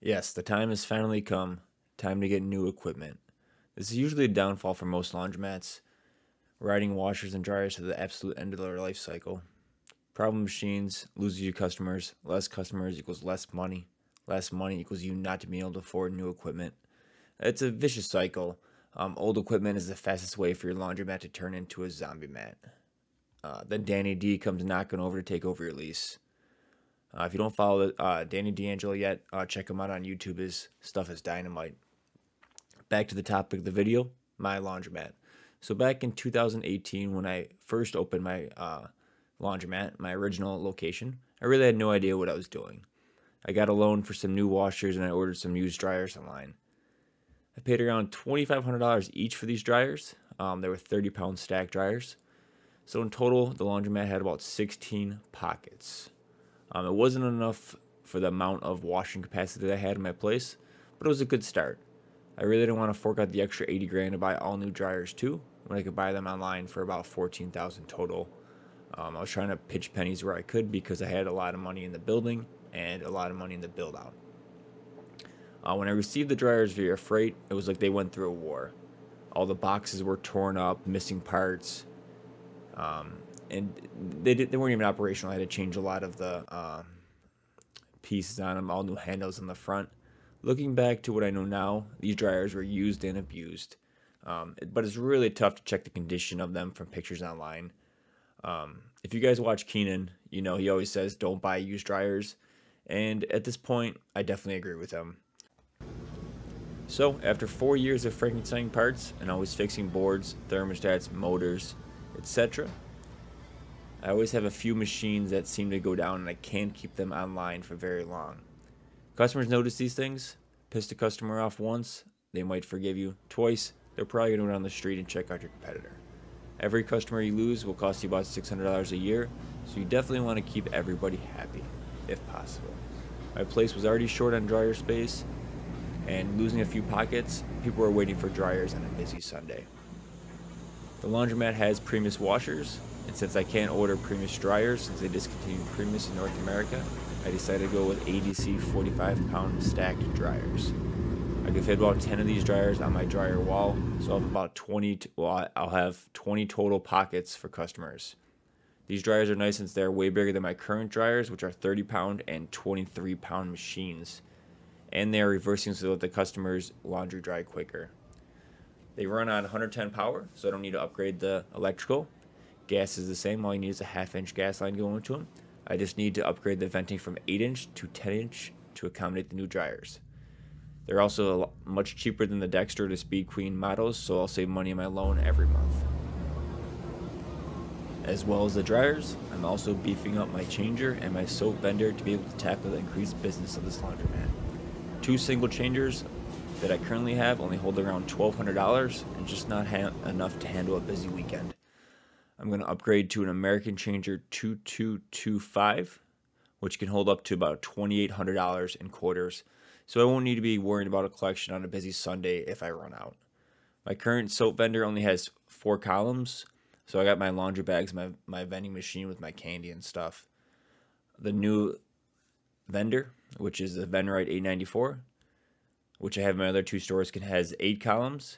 Yes, the time has finally come. Time to get new equipment. This is usually a downfall for most laundromats, riding washers and dryers to the absolute end of their life cycle. Problem machines loses you customers. Less customers equals less money. Less money equals you not to be able to afford new equipment. It's a vicious cycle. Old equipment is the fastest way for your laundromat to turn into a zombie mat. Then Danny D comes knocking over to take over your lease. If you don't follow Danny D'Angelo yet, check him out on YouTube. His stuff is dynamite. Back to the topic of the video, my laundromat. So back in 2018, when I first opened my laundromat, my original location, I really had no idea what I was doing. I got a loan for some new washers and I ordered some used dryers online. I paid around $2,500 each for these dryers. They were 30-pound stack dryers. So in total, the laundromat had about 16 pockets. It wasn't enough for the amount of washing capacity that I had in my place, but it was a good start. I really didn't want to fork out the extra 80 grand to buy all new dryers too, when I could buy them online for about 14,000 total. I was trying to pitch pennies where I could because I had a lot of money in the building and a lot of money in the build out. When I received the dryers via freight, it was like they went through a war. All the boxes were torn up, missing parts, and they weren't even operational. I had to change a lot of the pieces on them, all new handles on the front. Looking back to what I know now, these dryers were used and abused. But it's really tough to check the condition of them from pictures online. If you guys watch Keenan, you know he always says don't buy used dryers. And at this point, I definitely agree with him. So, after 4 years of Frankenstein parts and always fixing boards, thermostats, motors, etc., I always have a few machines that seem to go down and I can't keep them online for very long. Customers notice these things, piss the customer off once, they might forgive you. Twice, they're probably going to go down the street and check out your competitor. Every customer you lose will cost you about $600 a year, so you definitely want to keep everybody happy, if possible. My place was already short on dryer space, and losing a few pockets, people were waiting for dryers on a busy Sunday. The laundromat has Primus washers, and since I can't order Primus dryers since they discontinued Primus in North America, I decided to go with ADC 45-pound stacked dryers. I can fit about 10 of these dryers on my dryer wall, so I'll have about 20. I'll have 20 total pockets for customers. These dryers are nice since they're way bigger than my current dryers, which are 30-pound and 23-pound machines, and they are reversing so that the customers laundry dry quicker. They run on 110 power, so I don't need to upgrade the electrical. Gas is the same. All you need is a half-inch gas line going into them. I just need to upgrade the venting from 8-inch to 10-inch to accommodate the new dryers. They're also much cheaper than the Dexter or the Speed Queen models, so I'll save money on my loan every month. As well as the dryers, I'm also beefing up my changer and my soap vendor to be able to tackle the increased business of this laundromat. 2 single changers that I currently have only hold around $1,200 and just not enough to handle a busy weekend. I'm going to upgrade to an American Changer 2225, which can hold up to about $2,800 in quarters, so I won't need to be worried about a collection on a busy Sunday if I run out. My current soap vendor only has 4 columns, so I got my laundry bags, my vending machine with my candy and stuff. The new vendor, which is the Venrite 894, which I have in my other 2 stores, has 8 columns,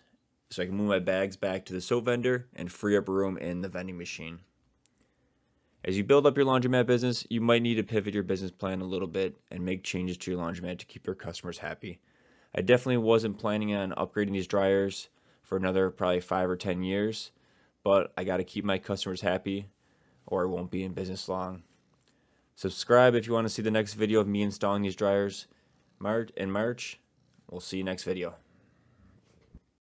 so I can move my bags back to the soap vendor and free up room in the vending machine. As you build up your laundromat business, you might need to pivot your business plan a little bit and make changes to your laundromat to keep your customers happy. I definitely wasn't planning on upgrading these dryers for another probably 5 or 10 years, but I got to keep my customers happy or I won't be in business long. Subscribe if you want to see the next video of me installing these dryers in March. We'll see you next video.